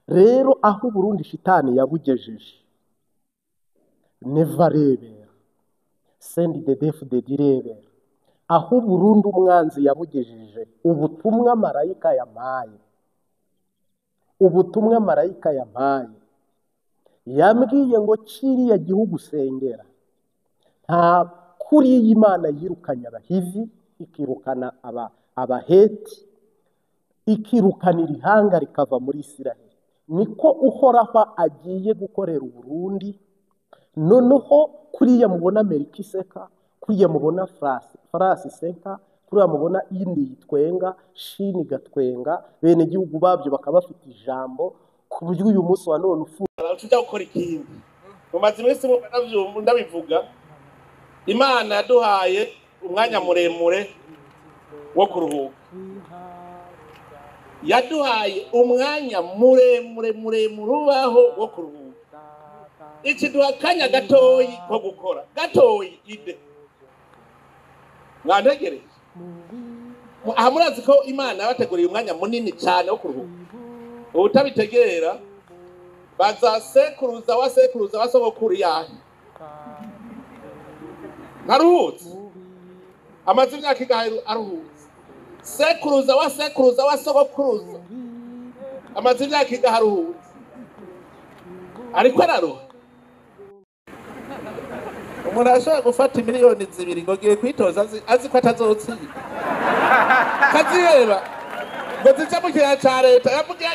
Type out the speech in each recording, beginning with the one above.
rero aho Burundi shitani yabugejeje neva rebera sendi de defu de direbera aho Burundi umwanzi yabugejeje ubutumwa marayika yamaye yambwiye ngo kiriya gihugu sengera nta kuri y'Imana yirukanye abahivi ikirukana abaheti ikirukanira ihanga rikava muri Isiraheli niko uhoraho agiye gukorera Burundi noneho kuriya mubona Amerika iseka kuriya mubona France iseka kuriya mubona indi yitwenga Shini gatwenga bene gihugu babyo bakaba bafite ijambo ku buryo uyu munsi wa none tujya gukora ikindi mu mazima y'isi ndabivuga Imana yaduhaye umwanya muremure wo kuruhuka yaduhaye umwanya muremure ubaho wo kuruhuka iki duhakanya gatoyi ko gukora gatoyi ide mwantegereje aha murazi ko Imana yabateguriye umwanya munini cyane wo kuruhuka utabitegera bazasekuruza wa sogokuru yahe naruhutse amaze imyaka igahe aruhutse sekuruza wa sogokuruza amaze imyaka igahe aruhutse ariko araruha umuntu ashobora gufata miliyoni 2 ngo giye kwitoza azi ko atazotsinda kazireba ngo zica mu kigega ca leta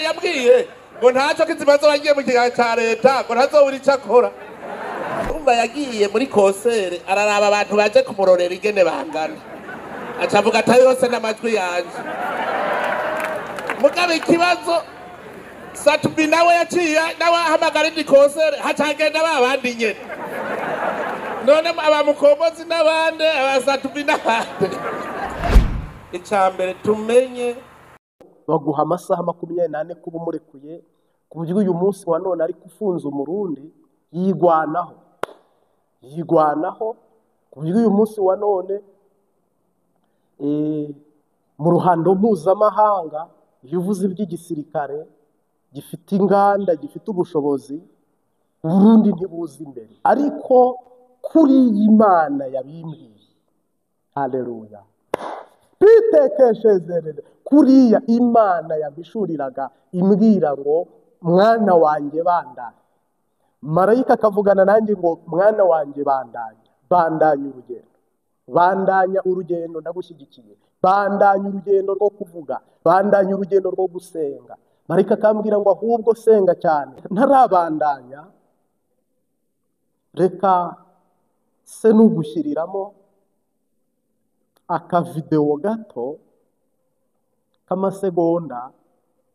yabwiye ngo ntacyo kizibazo bagiye mu kigega ca leta ngo ntazobura ico akora umva yagiye muri konsere araraba abantu baje kumurorera igene bangana acavuga atari yose n'amajwi yanje mugabe ikibazo Satubi nawe yaciye nawe ahamagara indi konsere hacagenda babandi nyene none abamukombozi n'abande abasatubi n'abande icambere tumenye baguha amasaha 24 kuba umurekuye ku buryo uyu munsi wa none ari kufunza umurundi yigwanaho ku buryo uyu munsi wa none mu ruhando mpuzamahanga yuvuze iby'igisirikare gifite inganda gifite ubushobozi Burundi ntibuzi imbere ariko kuri Imana yabimbwiye haleluya bitekeshezerere kuriya Imana yabishuriraga imbwira ngo mwana wanjye bandanye marayika akavugana nanjye ngo mwana wanjye bandanya urugendo ndagushyigikiye bandanya urugendo rwo kuvuga bandanya urugendo rwo gusenga marayika akambwira ngo ahubwo senga cyane ntarabandanya reka se nugushyiriramo akavideo gato k'amasegonda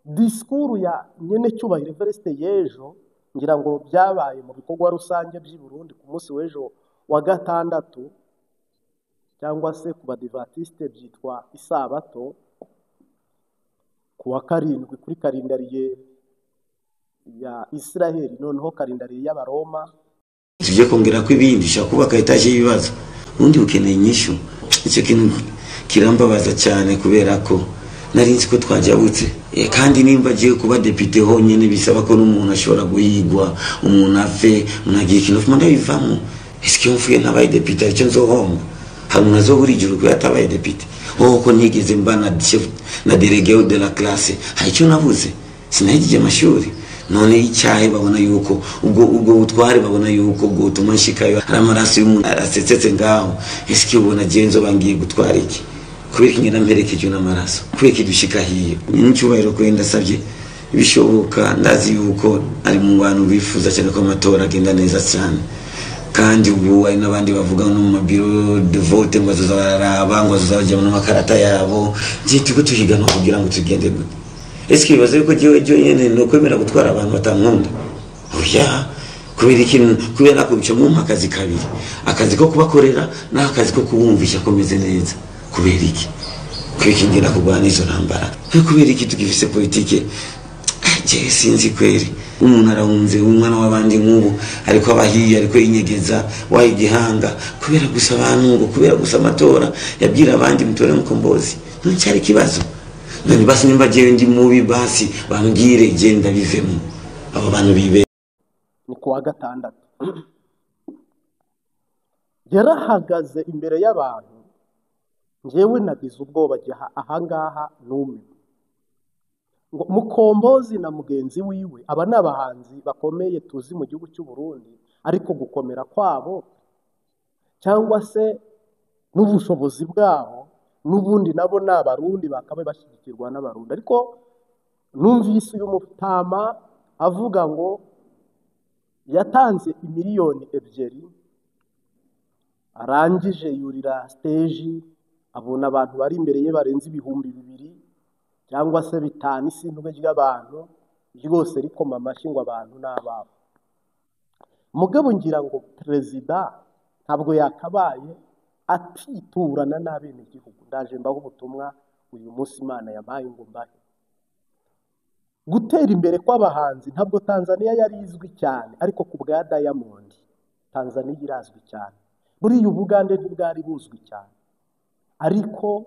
disikuru ya nyene cyubahiro Evereste y'ejo ngira ngo byabaye mu bikorwa rusange by'i Burundi ku munsi w'ejo wa gatandatu cyangwa se ku badivantiste byitwa isabato ku wa 7 kuri kalendariye ya Israeli noneho kalendariye y'abaroma tujye kongera ko ibindi shakubaka etaje y'ibibazo undi ukeneye inyishu icyo kintu kirambabaza cyane kubera ko narinzi ko twajyabutse kandi nimba agiye kuba depite honyine bisaba ko n'umuntu ashobora guhigwa umuntu ave unagiye kintu fuma ndabivamo eske mfuye nabaye depite icyo nzohomba hano nazobura ijuru ko yatabaye depite ko nigeze mbana chef na délégué de la classe icyo navuze sinahigije amashuri none icyahe babona yuko ubwo butware babona yuko ubwo tumashikayo aramaraso y'umuntu arasetsetse ngaho eske ubona genzo bangiye gutwara iki kubera ingena mperekeje n'amaraso kubera kidushika hiyo n'icyubahiro ko ndasabye bishoboka ndazi yuko ari mu bantu bifuza cyane ko amatora agenda neza cyane kandi ubu ari nabandi bavuga no mu mabiro de vote ngo bazaraba ngo bazajya mu makarata yabo ko tuhiga no kugira ngo tugende gute eske bibaze ko jewe nyene no kwemera gutwara abantu batankunda oya kubera ikintu kubera ko bica mu akazi kabiri akazi ko kubakorera n'akazi ko kubumvisha komeze neza kubera iki kwikingera kugwana izo ntambara kubera iki tugifise politike je sinzi kweri umuntu arahunze umwana w'abandi nk'ubu ariko abahiye ariko inyegeza waye igihanga kubera gusa abantu ngo kubera gusa amatora yabwira abandi mutore mukombozi ncyari kibazo nani basi nimba jewe ndi mubi basi bambwire genda bivemo abo bantu bibe. Ni kuwa gatandatu yarahagaze imbere y'abantu, njyewe nagize ubwoba ahangaha nume ngo Mukombozi na mugenzi wiwe aba n'abahanzi bakomeye tuzi mu gihugu cy'u Burundi, ariko gukomera kwabo cyangwa se n'ubushobozi bwabo n'ubundi nabo n'abarundi bakabe bashyigikirwa n'abarundi. Ariko numvise uyu mutama avuga ngo yatanze miliyoni 2, arangije yurira stage abona abantu bari imbere ye barenze 2,000 cyangwa se 5 isindwe ry'abantu ryose rikoma amashyi ngo abantu n'ababo. Mugabo ngira ngo perezida ntabwo yakabaye atiturana n'abene igihugu. Ndaje mbaho ubutumwa uyu munsi Imana yampaye ngo mbahe. Gutera imbere kw'abahanzi ntabwo Tanzania yari izwi cyane, ariko ku bwa Diamond Tanzania irazwi cyane. Buriya Ubugande ntibwari buzwi cyane, ariko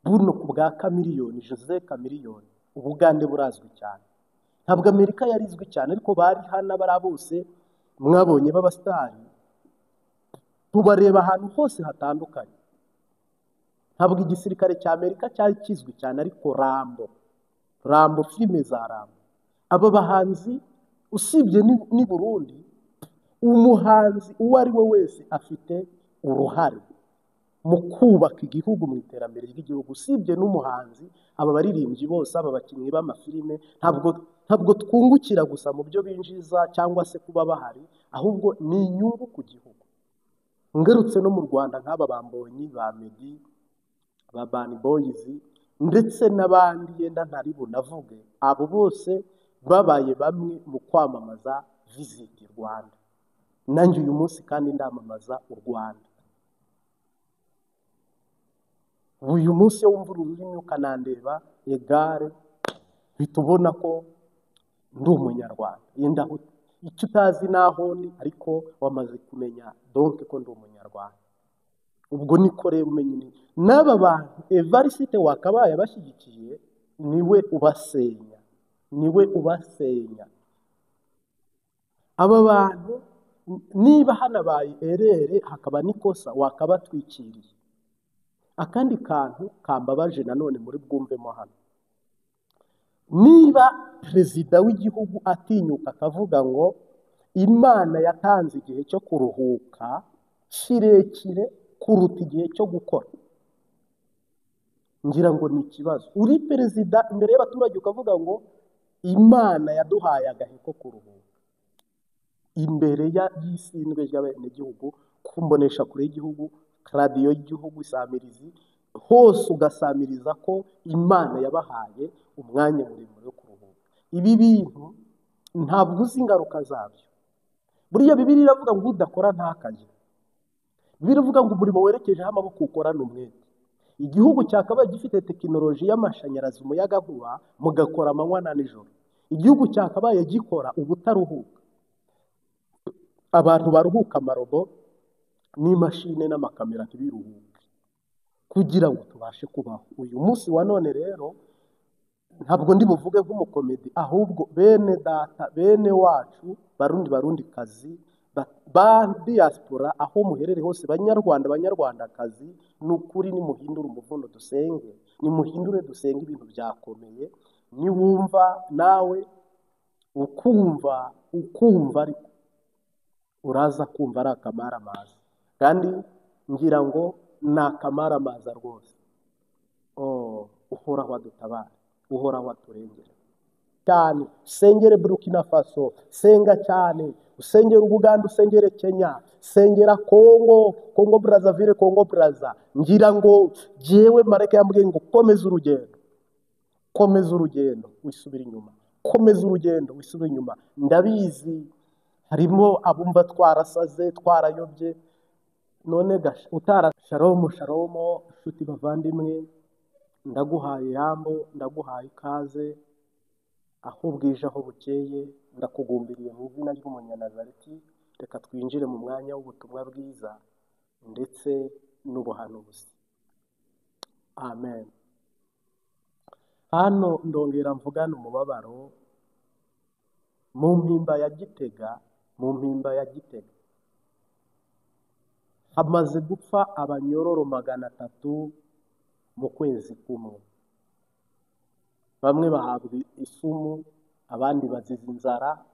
buno ku bwa Chameleone, Jose Chameleone, Ubugande burazwi cyane. Ntabwo Amerika yari izwi cyane, ariko bari hana bara bose mwabonye b'abastari tubareba ahantu hose hatandukanye. Ntabwo igisirikare cya Amerika cyari kizwi cyane, ariko Rambo filime za Rambo. Aba bahanzi usibye ni Burundi, umuhanzi uwo ari we wese afite uruhare mu kubaka igihugu, mu iterambere ry'igihugu. Usibye n'umuhanzi, aba baririmbyi bose, aba bakinnyi b'amafilime, ntabwo twungukira gusa mu byo binjiza cyangwa se kuba bahari, ahubwo ni inyungu ku gihugu. Ngarutse no mu Rwanda nk'aba Bambonyi, ba Meddy, ba Bani Boys ndetse n'abandi yenda ntari bunavuge, abo bose babaye bamwe mu kwamamaza Visit Rwanda. Nanjye uyu munsi kandi ndamamaza u Rwanda. Uyu munsi wumva ururimi ukanandeba egare bitubona ko ndi umunyarwanda. Yenda icyo utazi naho ndi, ariko wamaze kumenya donc ko ndi umunyarwanda. Ubwo niko rero umenye n'aba bantu Evariste wakabaye bashyigikiye niwe ubasenya. Aba bantu niba hanabaye erere hakaba nikosa wakabatwikiriye. Akandi kantu kambabaje nanone muri bwumvemo hano, niba perezida w'igihugu atinyuka akavuga ngo Imana yatanze igihe cyo kuruhuka kirekire kuruta igihe cyo gukora, ngira ngo ni ikibazo. Uri perezida imbere y'abaturage ukavuga ngo Imana yaduhaye agahe ko kuruhuka, imbere y'isindwe ry'abenegihugu, kumbonesha kure y'igihugu, radiyo y'igihugu, isamirizi hose ugasamiriza ko Imana yabahaye umwanya muremure wo kuruhuka. Ibi bintu ntabwo uzi ingaruka zabyo. Buriya Bibiliya iravuga ngo udakora ntakaje. Bibiliya ivuga ngo umurimo werekejeho amaboko ukorana umwete. Igihugu cyakabaye gifite tekinoloji y'amashanyarazi, umuyagankuba, mugakora amanywa na nijoro. Igihugu cyakabaye gikora ubutaruhuka. Abantu baruhuka amarobo n'imashine n'amakamera ntibiruhuke kugira ngo tubashe kubaho. Uyu munsi wa none rero ntabwo ndi buvuge nk'umukomedi, ahubwo bene data, bene wacu, barundi kazi, ba diaspora aho muherere hose, banyarwandakazi, n'ukuri nimuhindure umuvuno dusenge, nimuhindure dusenge ibintu byakomeye. Niwumva nawe ukumva ariko uraza kumva ari akamaramaza, kandi ngira ngo ni akamaramaza rwose. Uhoraho adutabara, uhoraho aturengera cyane. Sengere Burkina Faso, senga cyane. Usengera Uganda, usengere Kenya, sengera Congo Brazzaville, Congo Brazza. Ngira ngo jewe mareke yambwiye ngo komeza urugendo wisubira inyuma, komeza urugendo wisubira inyuma. Ndabizi harimo abumva twarasaze, twarayobye, none gasha Shalom nshuti bavandimwe, ndaguhaye yambo, ndaguhaye ikaze aho bwije aho bukeye. Ndakugumbiriye mu izina ry'Umunyanazareti. Reka twinjire mu mwanya w'ubutumwa bwiza ndetse n'ubuhanuzi. Amen. hano ndongera mvugana umubabaro mu mpimba ya Gitega, hamaze gupfa abanyororo 300 mu kwezi kumwe. Bamwe bahabwa isumu, abandi bazize inzara,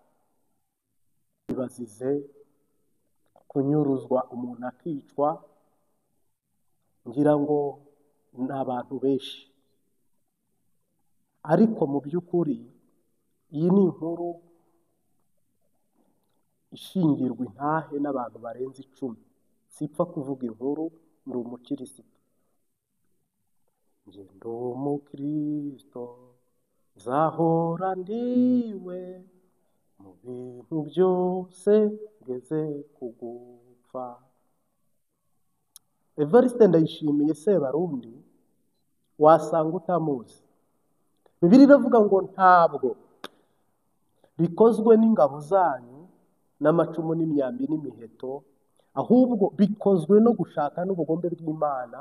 bazize kunyuruzwa umuntu akicwa. Ngira ngo ni abantu benshi, ariko mu by'ukuri iyi ni inkuru ishingirwa intahe n'abantu barenze 10. Sipfa kuvuga inkuru, ndi umukristo. Nje ndi umukristo, nzahora ndiwe mu bintu byose ngeze kugupfa. Evariste Ndayishimiye Sebarundi wasanga utamuzi. Bibiliya iravuga ngo ntabwo bikozwe n'ingabo zanyu n'amacumu n'imyambi n'imiheto, ahubwo bikozwe no gushaka n'ubugombe bw'Imana.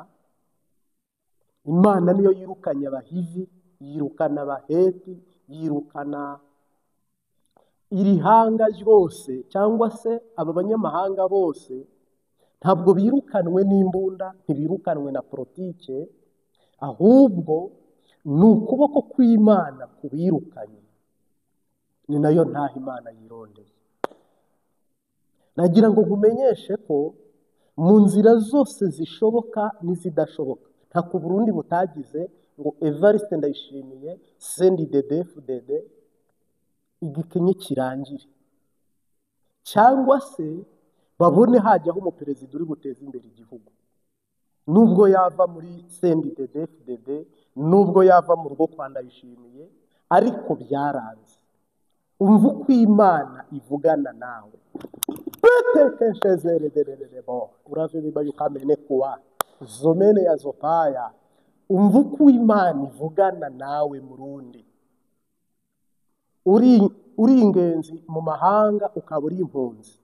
Imana niyo yirukanye abahivi, yirukana abaheti, yirukana iri hanga ryose, cyangwa se aba banyamahanga bose. Ntabwo birukanwe n'imbunda, ntibirukanwe na politike, ahubwo ni ukuboko kw'Imana kubirukanye. Ni nayo ntaho Imana yirondeye. Nagira ngo nkumenyeshe ko mu nzira zose zishoboka n'izidashoboka, nta ku Burundi butagize ngo Evariste Ndayishimiye CNDD-FDD igikenye kirangire, cyangwa se babone hajyaho umuperezida uri guteza imbere igihugu. Nubwo yava muri CNDD-FDD, nubwo yava mu rugo kwa Ndayishimiye, ariko byaranze. Umva uko Imana ivugana nawe. Uravyo yukamene kuwa zomene ya zopaya. Umva uko Imana ivugana nawe Murundi. Uri ingenzi mu mahanga, ukaba uri impunzi,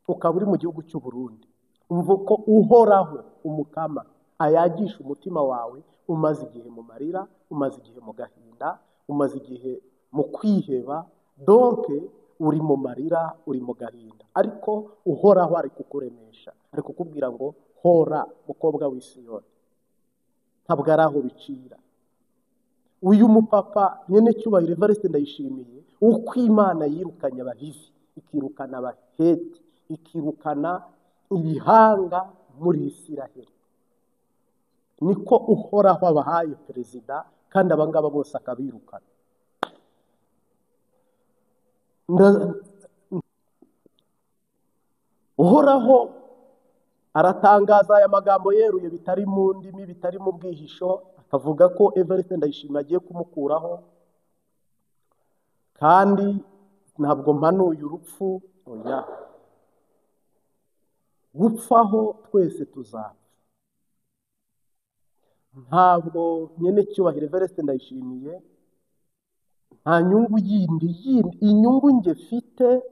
ukaba uri mu gihugu cy'u Burundi. Umva ko uhoraho umukama ayagisha umutima wawe. Umaze igihe mu marira, umaze igihe mu gahinda, umaze igihe mu kwiheba. Donc uri mu marira, uri mu gahinda, ariko uhoraho ari kukuremesha, ari kukubwira ngo hora mukobwa w'Isiyoni. Ntabwo ari aho bicira. Uyu mupapa nyene cyubahiro Evariste Ndayishimiye, uko Imana yirukanye abahivi, ikirukana abaheti, ikirukana ibihanga muri Isiraheli, niko uhoraho abahaye perezida, kandi abangaba bose akabirukana. Uhoraho aratangaza aya magambo yeruye, bitari mu ndimi, bitari mu bwihisho, akavuga ko Evariste Ndayishimiye agiye kumukuraho. Kandi ntabwo mpanuye urupfu, oya, gupfaho twese tuzapfa. Ntabwo nyene cyubahiro Evariste Ndayishimiye nta nyungu yindi, inyungu nge fite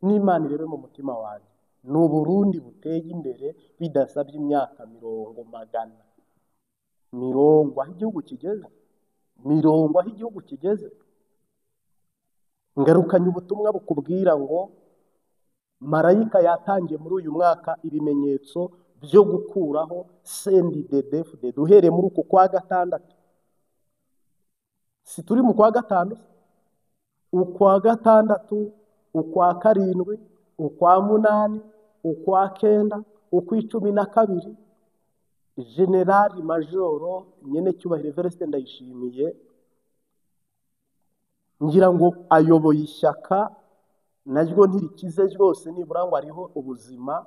n'Imana irebe mu mutima wanjye, ni Uburundi buteye imbere bidasabye imyaka 100. Aho igihugu kigeze, 100 aho igihugu kigeze. Ngarukanye ubutumwa bukubwira ngo marayika yatangiye muri uyu mwaka ibimenyetso byo gukuraho CNDD-FDD duhereye muri uku kwa gatandatu. Si turi mu kwa gatanu, ukwa gatandatu, ukwa karindwi, ukwa munani, ukwa kenda, ukwa 12, Generali Majoro nyene cyubahiro Evariste Ndayishimiye, ngira ngo ayoboye ishyaka naryo ntirikize ryose, nibura ngo ariho ubuzima.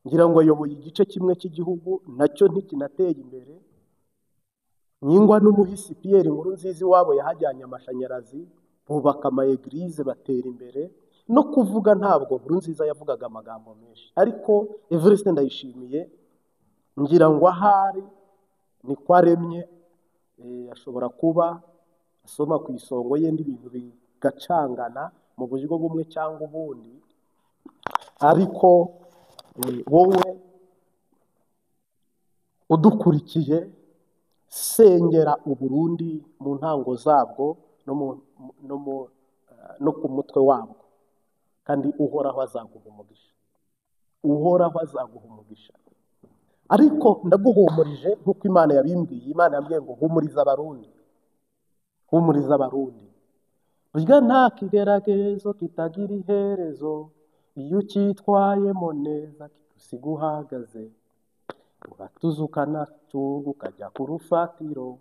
Ngira ngo ayoboye igice kimwe cy'igihugu nacyo ntikinateye imbere. Nyingwa n'umuhisi Pierre Nkurunziza iwabo yahajyanye amashanyarazi, bubaka ama eglise, batera imbere. No kuvuga ntabwo Nkurunziza yavugaga amagambo menshi, ariko Evariste Ndayishimiye ngira ngo ahari ni kwaremye, ashobora kuba asoma ku isongo ye n'ibintu bigacangana mu buryo bumwe cyangwa ubundi. Ariko wowe udukurikiye, sengera uburundi mu ntango zabwo no ku mutwe wabwo, kandi uhoraho azaguha umugisha, uhoraho azaguha umugisha. Ariko ndaguhumurije nk'uko Imana yabimbwiye. Imana yambwiye ngo humuriza abarundi, humuriza abarundi. Burya nta kigeragezo kitagira iherezo, iyo ucyitwayemo neza kigusiga uhagaze. Uratuzukana tuba ukajya ku rufatiro,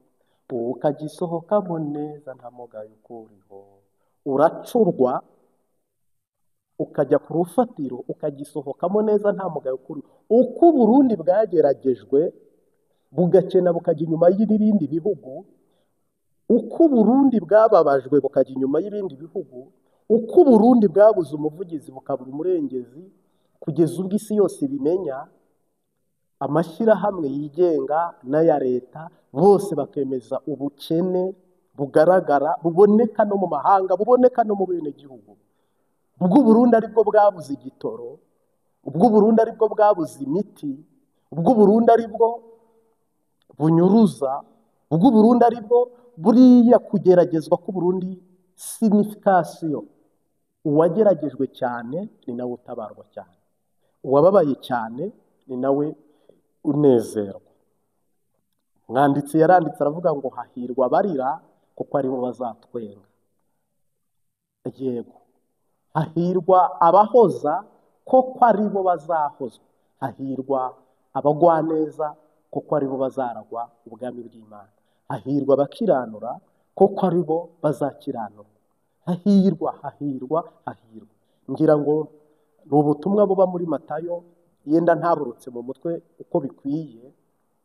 ukagisohokamo neza nta mugayo ukuriho. Uracurwa ukajya ku rufatiro ukagisohokamo neza nta mugayo ukuriho. Uko Uburundi bwageragejwe bugakena bukajya inyuma y'ibindi bihugu, uko Uburundi bwababajwe bukajya inyuma y'ibindi bihugu, uko Uburundi bwabuze umuvugizi bukabura umurengezi, kugeza ubwo isi yose ibimenya, amashyirahamwe yigenga n'aya leta bose bakemeza ubukene bugaragara, buboneka no mu mahanga, buboneka no mu bene gihugu. Ubwo Burundi aribwo bwabuze igitoro, ubwo Burundi aribwo bwabuze imiti, ubwo Burundi aribwo bunyuruza, ubwo Burundi aribwo buriya kugeragezwa ku Burundi signification. Uwageragejwe cyane ni nawe utabarwa cyane, uwababaye cyane ni nawe unezerwa. Umwanditsi yaranditse aravuga ngo hahirwa abarira kuko aribo bazatwenga. Yego, hahirwa abahoza kuko aribo bazahozwa, hahirwa abagwaneza kuko aribo bazaragwa ubwami bw'Imana, hahirwa abakiranura kuko aribo bazakiranurwa. Hahirwa, hahirwa, hahirwa. Ngira ngo ni ubutumwa buba muri Matayo, yenda ntaburutse mu mutwe uko bikwiye,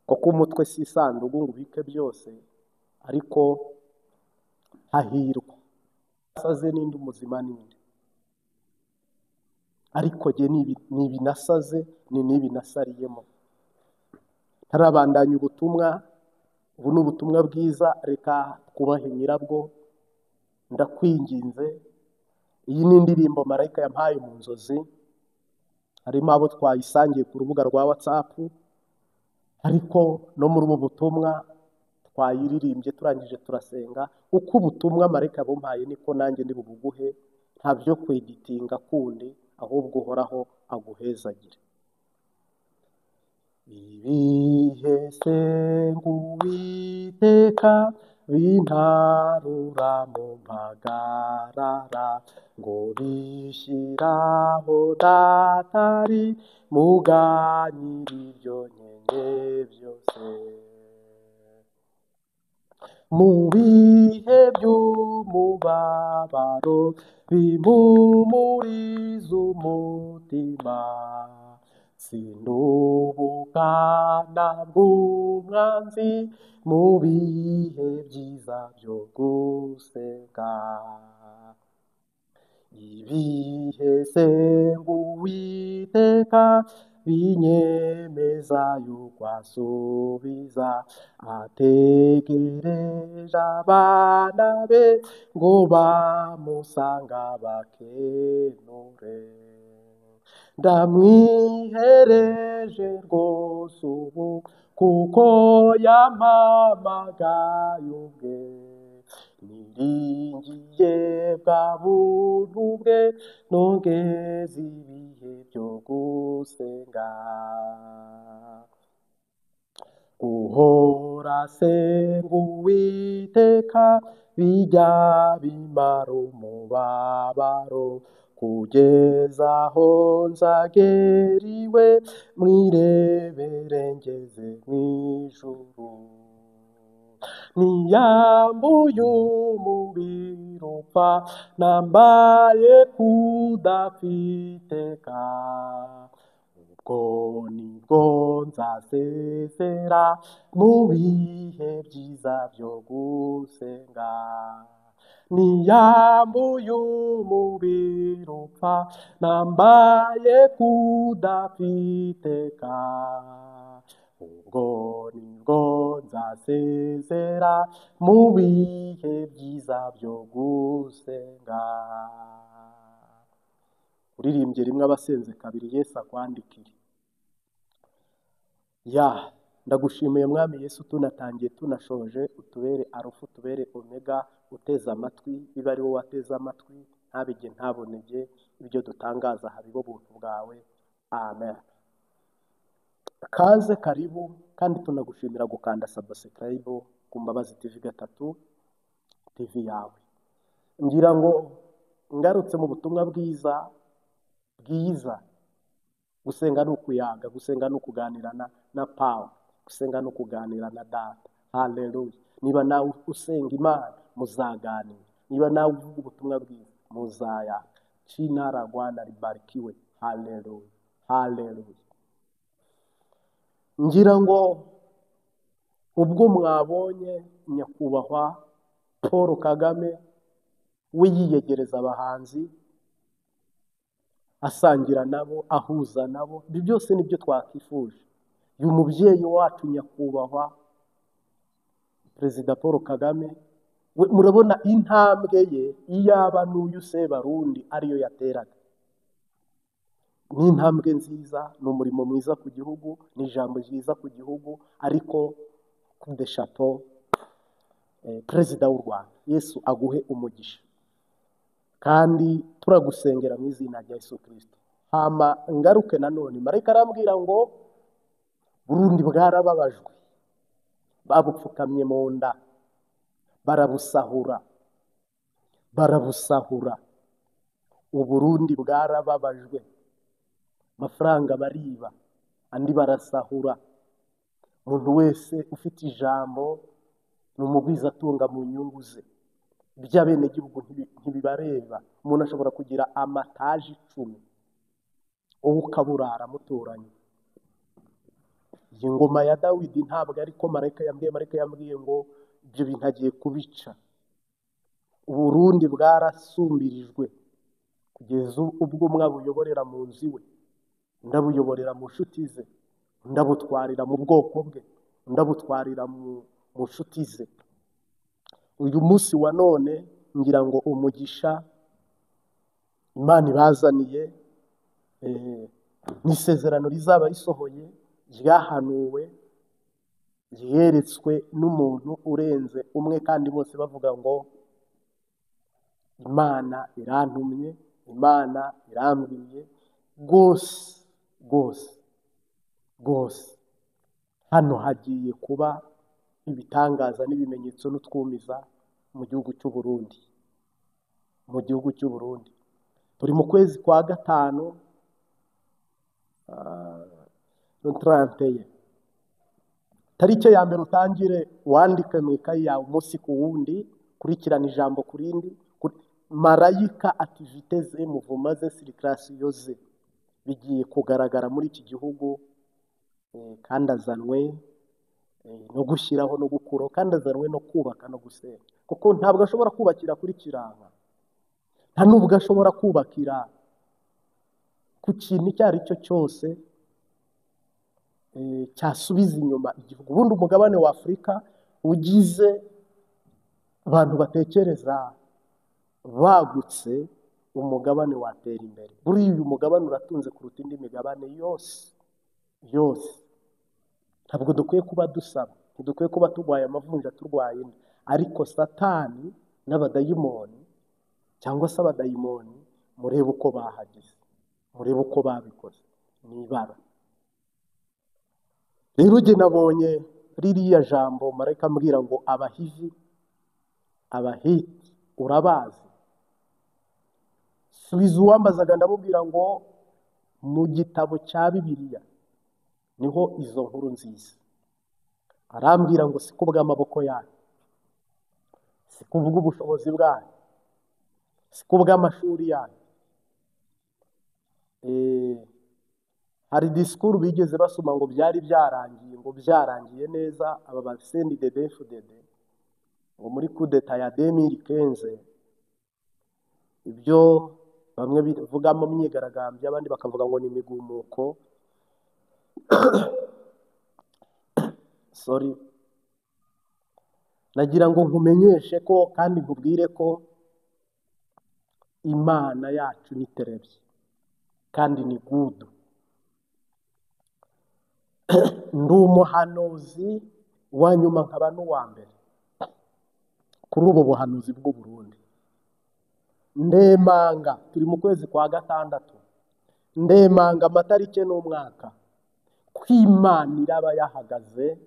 kuko umutwe si isanduku ngo ubike byose, ariko hahirwa asaze n'indi muzima n'indi. Ariko jye nibi nasaze, nibi nasariyemo. Ntarabandanya ubutumwa, ubu ni ubutumwa bwiza, reka twubahe nyirabwo. Ndakwinginze, iyi ni indirimbo marayika yampaye mu nzozi, harimo abo twayisangiye ku rubuga rwa WhatsApp, ariko no muri ubu butumwa twayiririmbye turangije turasenga. Uko ubutumwa marayika yabumpaye niko nanjye ndi bubuguhe, nta byo kweditinga kundi, ahubwo uhoraho aguhezagire. Ibihe senga Uwiteka bintarura mu mpagarara, ngo bishyiraho datari muganyira ibyo nkenye byose. Mu bihe by'umubabaro bimpumuriza umutima, sinubukana bw'umwanzi mu bihe byiza byo gusenga. Ibihe senga Uwiteka binyemeza yuko asubiza, ategereje abana be ngo bamusanga bakenure. Ndamwihereje rwose ubu kuko yampamagaye ubwe, niringiye bwa buntu bwe nongeza ibihe byo gusenga. Guhora senga Uwiteka bijya bimara umubabaro, kugeza aho nzagera iwe mwirebere ngeze mw'ijuru. Niyambuye umubiri upfa, nambaye kudafiteka, ubwo nibwo nzasezera mu bihe byiza byo gusenga. Niyambuye umubiri upfa, nambaye kudafiteka, ubwo nibwo nzasezera mu bihe byiza byo gusenga. Uririmbye rimwe abasenze kabiri, Yesu akwandikire. ndagushimiye mwami Yesu, tunatangiye tunashoje, utubere arufu, utubere omega, uteze amatwi, biba ari wowe wateze amatwi, ntabige ntabonege, ibyo dutangaza habibo buntu bwawe. Amen. Kaze karibu, kandi tunagushimira gukanda subscribe ku Mbabazi TV 3 TV yawe. Ngira ngo ngarutse mu butumwa bwiza, gusenga no kuyaga, gusenga no kuganira na Paul, gusenga no kuganira na Data. Haleluya. Niba nawe usenga Imana muzaganira, niba nawe uvuga ubutumwa bwiza muzayaga. Jina la Bwana libarikiwe. Haleluya, haleluya. Ngira ngo ubwo mwabonye nyakubahwa Paul Kagame we yiyegereza abahanzi, asangira nabo, ahuza nabo, ibyo byose nibyo twakifuje. Uyu mubyeyi wacu nyakubahwa Perezida Paul Kagame, murabona intambwe ye iyaba n'uyu Sebarundi ariyo yateraga. Ni intambwe nziza, ni umurimo mwiza ku gihugu, ni ijambo ryiza ku gihugu, ariko coup de chapeau Perezida w'u Rwanda. Yesu aguhe umugisha, kandi turagusengera mu izina rya Yesu Kristo. Hama ngaruke nanone, marayika arambwira ngo Burundi bwarababajwe, babupfukamye mu nda, barabusahura. Uburundi bwarababajwe, amafaranga bariba, andi barasahura. Umuntu wese ufite ijambo ni umugwiza atunga mu nyungu ze. Iby'abene gihugu ntibibareba. Umuntu ashobora kugira amataji 10, wowe ukaburara muturanye. Iyi ngoma ya Dawidi ntabwo ariko marayika yambwiye ngo ibyo bintu agiye kubica. Uburundi bwarasumbirijwe kugeza ubwo mwabuyoborera mu nzu iwe, ndabuyoborera mu nshuti ze, ndabutwarira mu bwoko bwe, ndabutwarira mu nshuti ze. Uyu munsi wa none ngira ngo umugisha Imana ibazaniye n'isezerano rizaba risohoye, ryahanuwe, ryeretswe n'umuntu urenze umwe, kandi bose bavuga ngo Imana irantumye, Imana irambwiye. Rwose hano hagiye kuba ibitangaza n'ibimenyetso n'utwumiza mu gihugu cy'u Burundi. Turi mu kwezi kwa gatanu, 31. Tariki ya mbere utangire wandike mu ikayi yawe umunsi ku wundi, kurikirana ijambo ku rindi. Marayika activite ze, muvuma ze, circulation ze bigiye kugaragara muri iki gihugu, kandi azanwe no gushyiraho no gukuraho, kandi azanwe no kubaka no gusenya. Kuko ntabwo ashobora kubakira kuri kiranga, nta nubwo ashobora kubakira ku kintu icyo ari cyo cyose cyasubiza inyuma igihugu. Ubundi umugabane wa Afurika ugize abantu batekereza bagutse, umugabane watera imbere. Buriya uyu mugabane uratunze kuruta indi migabane yose. Ntabwo dukwiye kuba dusaba, ntidukwiye kuba turwaye amavunja, turwaye inda. Ariko Satani n'abadayimoni, cyangwa se abadayimoni, murebe uko bahageze, murebe uko babikoze, ni ibara. Rero jye nabonye ririya jambo marayika ambwira ngo Abahiti urabazi. Subiza uwambazaga, ndamubwira ngo mu gitabo cya Bibiliya niho izo nkuru nziza. Arambwira ngo si kubw'amaboko yanyu, si kubw'ubushobozi bwanyu, si kubw'amashuri yanyu. Hari disikuru bigeze basoma ngo byari byarangiye, ngo byarangiye neza aba basendi de DFDD ngo muri kudeta ya 2015. Ibyo bamwe bivuga mu myigaragambyo, abandi bakavuga ngo ni imigumuko. Sorry. Nagira ngo nkumenyeshe ko, kandi nkubwire ko Imana yacu ni terebye kandi ni good. ndi umuhanuzi wa nyuma nkaba n'uwa mbere kuri ubu buhanuzi bw'u Burundi. Ndemanga turi mu kwezi kwa gatandatu, ndemanga amatariki n'umwaka kw'Imana iraba yahagaze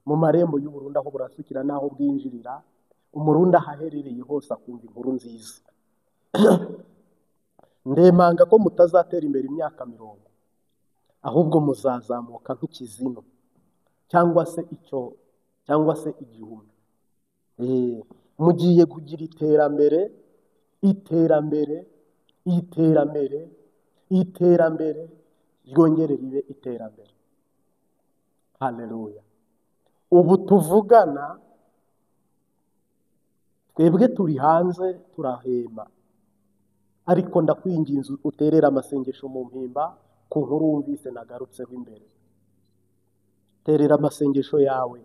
mu marembo y'u Burundi aho burasukira n'aho bwinjirira, umurundi ahaherereye hose akumva inkuru nziza. Ndemanga ko mutazatera imbere imyaka 40, ahubwo muzazamuka nk'ikizino cyangwa se igihumbi. Mugiye kugira iterambere ryongere ribe iterambere. Haleluya. Ubu tuvugana twebwe turi hanze turahema, ariko ndakwinginze uterera amasengesho mu mpimba ku nkuru wumvise nagarutseho imbere. Terera amasengesho yawe,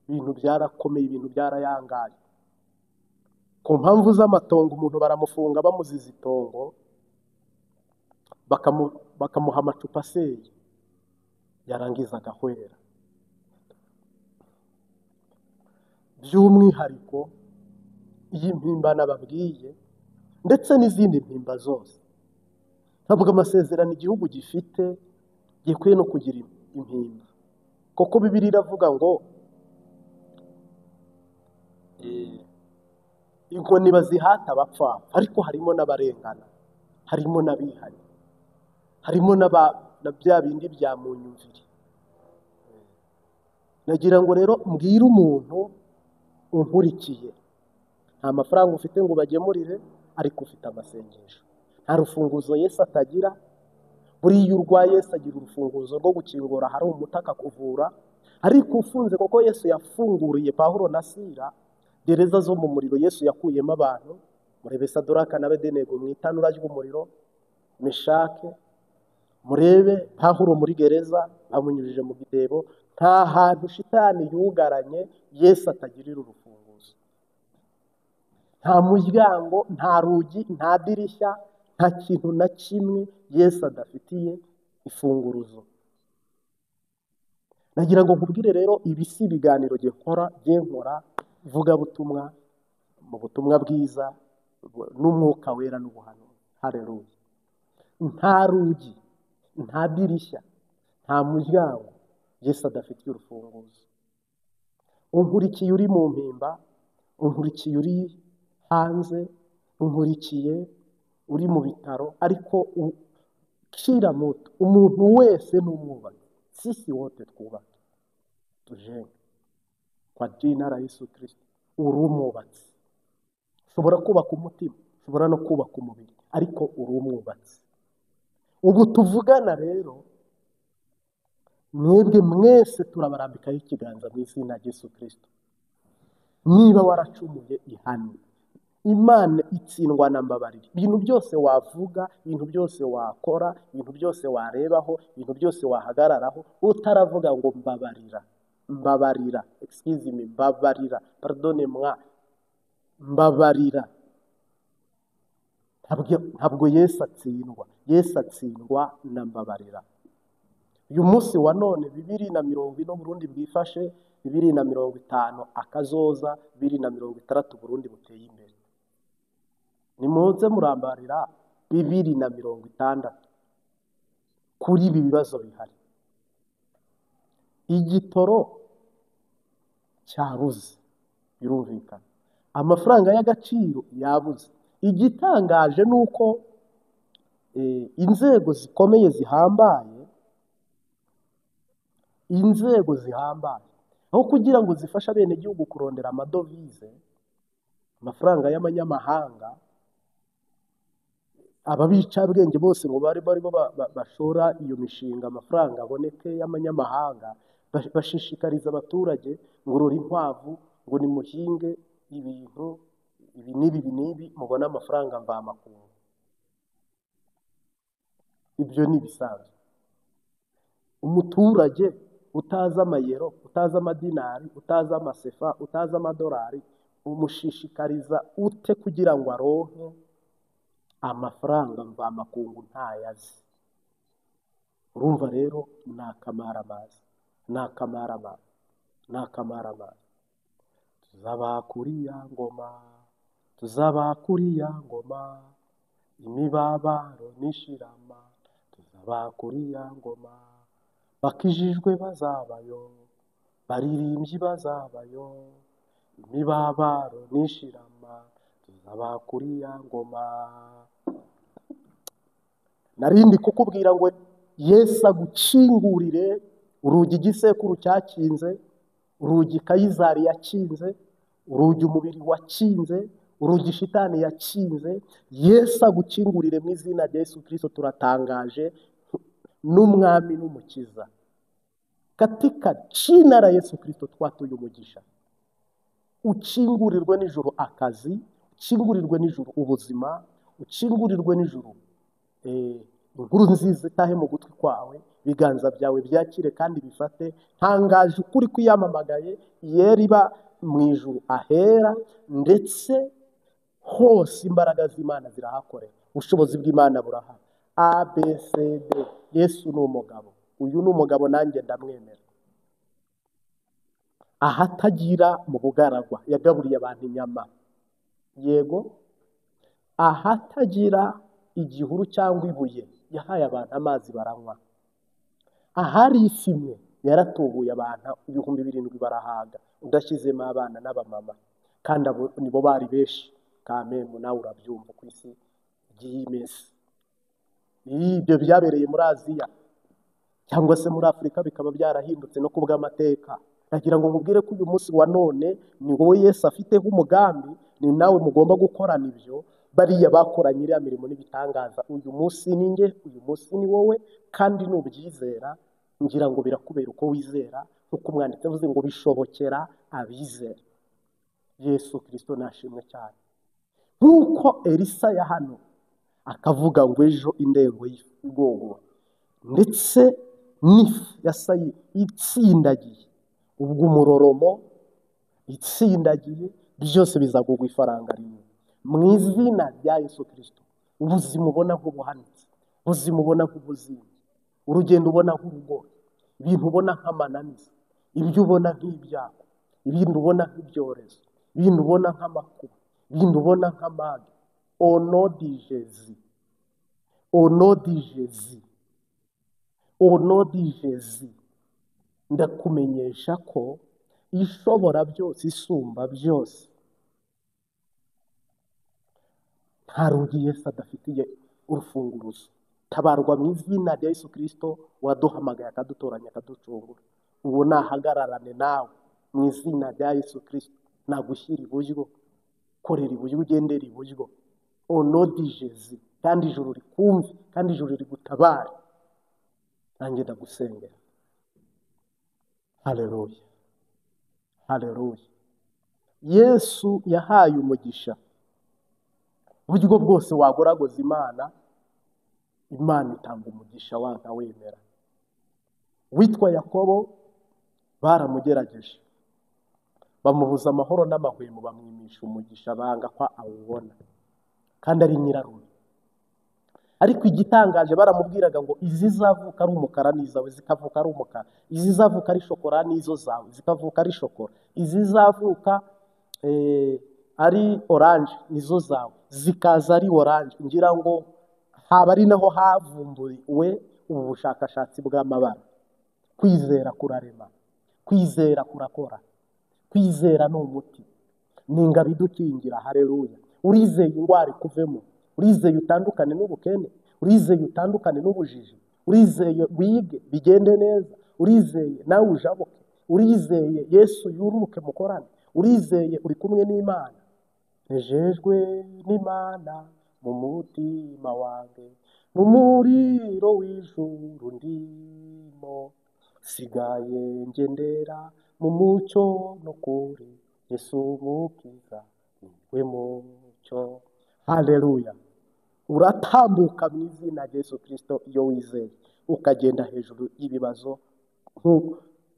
ibintu byarakomeye, ibintu byarayangaye. Ku mpamvu z'amatongo umuntu baramufunga bamuziza itongo, bakamuha amacupa aseye, yarangiza agahwera. By'umwihariko iyi mpimba nababwiye ndetse n'izindi mpimba zose, ntabwo amasezerano igihugu gifite gikwiye no kugira impimba, kuko Bibiliya iravuga ngo inkoni bazihata abapfapfa, ariko harimo n'abarengana, harimo n'abihanye, harimo na bya bindi bya munyumvire. Nagira ngo rero mbwire umuntu unkurikiye, nta mafaranga ufite ngo bagemurire, ariko ufite amasengesho. Nta rufunguzo Yesu atagira. Buriya urwaye Yesu agira urufunguzo rwo gukingura hari umuti akakuvura, ariko ufunze kuko Yesu yafunguriye Pawulo na Sila gereza zo mu muriro. Yesu yakuyemo abantu, murebe Saduraka na Abedenego mu itanura ry'umuriro, Meshake, murebe Pawulo muri gereza bamunyujije mu gitebo. Nta hantu shitani yugaranye Yesu atagirira urufunguzo. Nta muryango, nta rugi, nta dirishya, nta kintu na kimwe Yesu adafitiye ifunguruzo. Nagira ngo nkubwire rero, ibi si ibiganiro nkora vugabutumwa mu butumwa bwiza n'umwuka wera n'ubuhanuzi. Haleluya. Nta rugi, nta dirishya, nta muryango Yesu adafitiye urufunguzo. Unkurikiye uri mu mpimba, unkurikiye uri hanze, unkurikiye uri mu bitaro, ariko kila moto, umuntu wese n'umwubatsi, sisi wote twubake tujenge kwa jina la Yesu Kristo. Uri umwubatsi, ushobora kubaka umutima, ushobora no kubaka umubiri, ariko uri umwubatsi. Ubu tuvugana rero, mwebwe mwese turabarambikaho ikiganza mu izina rya Yesu Kristo. Niba waracumuye ihane, Imana itsindwa na mbabarira. Ibintu byose wavuga, ibintu byose wakora, ibintu byose warebaho, ibintu byose wahagararaho, utaravuga ngo mbabarira, excuse me, mbabarira, pardonnez-moi, mbabarira. Ntabwo Yesu atsindwa. Yesu atsindwa na mbabarira. Uyu munsi wa none 2040 Burundi bwifashe, 2050 akazoza, 2060 Burundi buteye imbere. Nimuze murambarira 2060 kuri ibi bibazo bihari. Igitoro cyabuze, birumvikana. Amafaranga y'agaciro yabuze. Igitangaje nuko inzego zikomeye zihambaye aho kugira ngo zifashe abene gihugu kurondera amadovize, amafaranga y'amanyamahanga, ababicabwenge bose ngo bari bashora iyo mishinga amafaranga aboneke y'amanyamahanga, bashishikariza abaturage ngo rora inkwavu, ngo nimuhinge ibintu ibi n'ibi mubona amafaranga mvamakungu. Ibyo ni bisanzwe. Umuturage utazi amayero, utazi amadinari, utazi amasefa, utazi amadolari, umushishikariza ute kugira ngo aronke amafaranga mvamakungu ntayazi? urumva rero ni akamaramaza, ni akamaramaza, ni akamaramaza. Tuzaba kuri ya ngoma, tuzaba kuri ya ngoma, imibabaro nishirama, tuzaba kuri ya ngoma, bakijijwe bazabayo, baririmbyi bazabayo, imibabaro nishirama, tuzaba kuri ya ngoma. Narindi kukubwira ngo Yesu agukingurire urugi igisekuru cyakinze, urugi Kayizari yakinze, urugi umubiri wakinze, urugi shitani yakinze. Yesu agukingurire mu izina rya Yesu Kristo. Turatangaje n'umwami n'umukiza, katika jina la Yesu Kristo twatuye umugisha. Ukingurirwe nijoro akazi, ukingurirwe nijoro ubuzima, ukingurirwe nijoro inkuru nziza itahe mu gutwi kwawe, biganza byawe byakire kandi bifate. Ntangaje ukuri kwiyamamagaye yeriba mu ijuru ahera, ndetse hose imbaraga z'Imana zirahakorera, ubushobozi bw'Imana burahari. ABCD. Yesu ni umugabo, uyu ni umugabo nanjye ndamwemera. Ahatagira mu bugaragwa yagaburiye abantu inyama, yego. Ahatagira igihuru cyangwa ibuye yahaye abantu amazi baranywa. Ahari ifimwe yaratubuye abantu 7,000 barahaga, udashyizemo abana n'abamama, kandi abo nibo bari benshi. Kamemu nawe urabyumva ku isi y'imesi. Ibyo byabereye muri Aziya cyangwa se muri Afurika, bikaba byarahindutse no kubw'amateka. Nagira ngo nkubwire ko uyu munsi wa none ni wowe Yesu afiteho umugambi, ni nawe mugomba gukorana ibyo. Bariya bakoranye iriya mirimo n'ibitangaza, uyu munsi ni njye, uyu munsi ni wowe, kandi nubyizera ngira ngo birakubera uko wizera, nk'uko umwanditsi avuze ngo bishobokera abizera. Yesu Kristo nashimwe cyane. Nk'uko Elisa ya hano akavuga ngo ejo indengo y'igogwa ndetse n'ifu ya sayi itsindagiye, ubwo umuroromo itsindagiye, byose bizagugwa ifaranga rimwe. Mu izina rya Yesu Kristo, ubuzima ubona nk'ubuhanitse, ubuzima ubona nk'ubuzima, urugendo ubona nk'urugoye, ibintu ubona nk'amananiza, ibyo ubona nk'ibyago, ibintu ubona nk'ibyorezo, ibintu ubona nk'amakuba, ibintu ubona nk'amage, au nom de Jésus, au nom de Jésus, au nom de Jésus, ndakumenyesha ko ishobora byose, isumba byose, nta rugi Yesu adafitiye urufunguruzo. Tabarwa mu izina rya Yesu Kristo waduhamagaye akadutoranya akaducungura. Ubu nahagararane nawe mu izina rya Yesu Kristo, nagushyira iburyo, korera iburyo, ugendera iburyo, au nom de Jésus. Kandi ijuru rikumve, kandi ijuru rigutabare. Nanjye ndagusengera. Haleluya, haleluya. Yesu yahaye umugisha uburyo bwose wagoragoza Imana, Imana itanga umugisha wanga wemera. Witwa Yakobo baramugerageje, bamubuza amahoro n'amahwemo, bamwimisha umugisha, banga ko awubona, kandi ari nyirarume. Ariko igitangaje baramubwiraga ngo izi zavuka ari umukara n'izawe, zikavuka ari umukara. Izi zavuka ari shokora n'izo zawe, zikavuka ari shokora. Izi zavuka ari orange nizo zawe, zikaza ari orange. Ngira ngo haba ari naho havumburiwe ubu bushakashatsi bw'amabara. Kwizera kurarema, kwizera kurakora, kwizera ni umuti, ni ingabo idukingira. Haleluya. Urizeye indwara ikuvemo, urizeye utandukane n'ubukene, urizeye utandukane n'ubujiji, urizeye wige bigende neza, urizeye nawe ujabuke, urizeye Yesu yururuke mukorane, urizeye uri kumwe n'Imana. Nejejwe n'Imana mu mutima wanjye, mu muriro w'ijuru ndimo, sigaye ngendera mu mucyo no kuri Yesu umukiza niwe mucyo. Haleluya. Uratambuka mu izina rya Yesu Kristo iyo wizeye, ukagenda hejuru y'ibibazo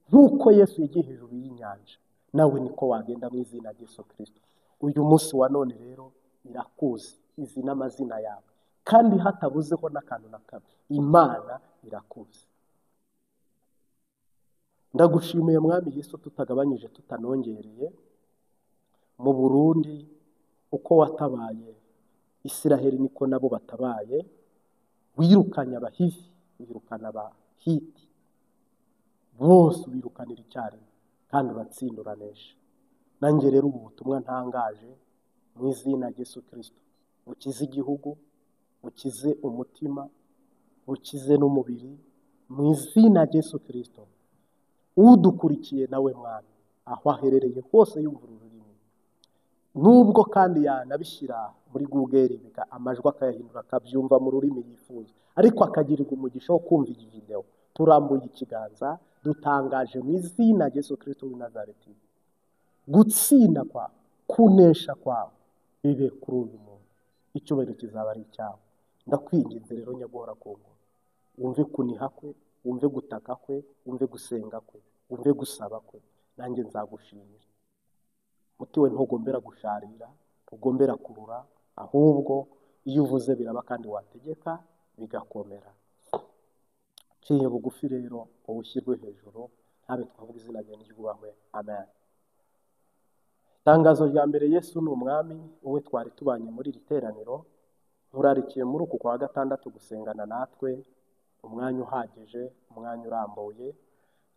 nk'uko Yesu yagiye hejuru y'inyanja, nawe niko wagenda mu izina rya Yesu Kristo. Uyu munsi wa none rero irakuzi, izi n'amazina yawe. kandi hatabuzeho n'akantu na kamwe. Imana irakuzi. Ndagushimiye Mwami Yesu, tutagabanyije tutanongereye. Mu Burundi uko watabaye Isiraheli niko nabo batabaye, wirukanye abahivi, wirukana abahiti, bose wirukanira icyarimwe kandi uratsinda uranesha. Nanjye rero ubu butumwa ntangaje mu izina rya Yesu Kristo, bukize igihugu, bukize umutima, bukize n'umubiri, mu izina rya Yesu Kristo. Udukurikiye nawe Mwami, aho aherereye hose yumva ururimi, nubwo kandi yanabishyira muri Google amajwi akayahindura akabyumva mu rurimi yifuza, ariko akagirirwa umugisha wo kumva iyi video, turambuye ikiganza dutangaje mu izina rya Yesu Kristo w'i Nazareti, gutsinda kwawe, kunesha kwawe bibe kuri uyu muntu. Icyubahiro kizaba ari icyawe. Ndakwinginze rero Nyaguhora ku ngoma, wumve kuniha kwe, wumve gutaka kwe, wumve gusenga kwe, wumve gusaba kwe, nanjye nzagushimira. Mutiwe ntugombera gusharira, ntugombera kurura, ahubwo iyo uvuze biraba kandi wategeka bigakomera. Ciye bugufi rero wowe ushyirwe hejuru, ntabe twavuga izina ryawe n'iryubahwe. Amen. Itangazo rya mbere, Yesu ni umwami. Wowe twari tubanye muri iri teraniro, nturarikiye muri uku kwa gatandatu gusengana natwe, umwanya uhagije, umwanya urambuye,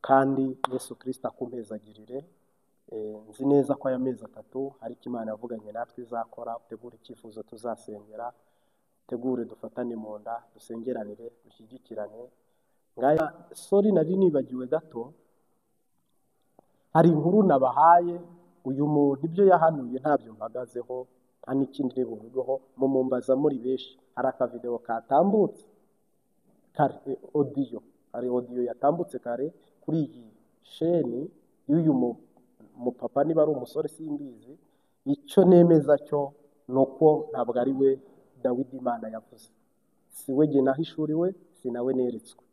kandi Yesu Kristo akumpezagirire. Nzi neza ko aya mezi 3 hari icyo Imana yavuganye natwe izakora. Utegure icyifuzo tuzasengera, utegure dufatane mu nda, dusengeranire, dushyigikirane. Ngaya sorry nari nibagiwe gato, hari inkuru nabahaye. Uyu muntu ibyo yahanuye ntabyo mpagazeho, nta n'ikindi ribuvugaho, mumumbaza muri benshi. Hari akavideo katambutse kare, hari audio yatambutse kare kuri iyi sheni y'uyu mupapa, niba ari umusore simbizi. Icyo nemeza cyo nuko ntabwo ari we Dawidi Imana yavuze, si we jye nahishuriwe, si nawe neretswe,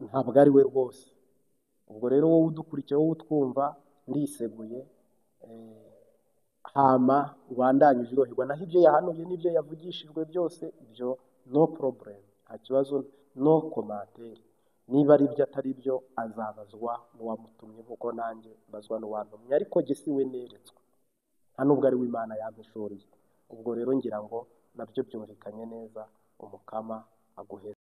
ntabwo ari we rwose. Ubwo rero wowe udukurikiye, wowe utwumva, ndiseguye, hama ubandanye uryoherwa naho ibyo yahanuye n'ibyo yavugishijwe byose, ibyo no problem, nta kibazo, no commentaire. Niba ari byo atari byo azabazwa n'uwamutumye, nk'uko nanjye mbazwa n'uwantumye, ariko jye si we neretswe, nta nubwo ari we Imana yampishuriye. Ubwo rero ngira ngo nabyo byumvikanye neza. Umukama aguhe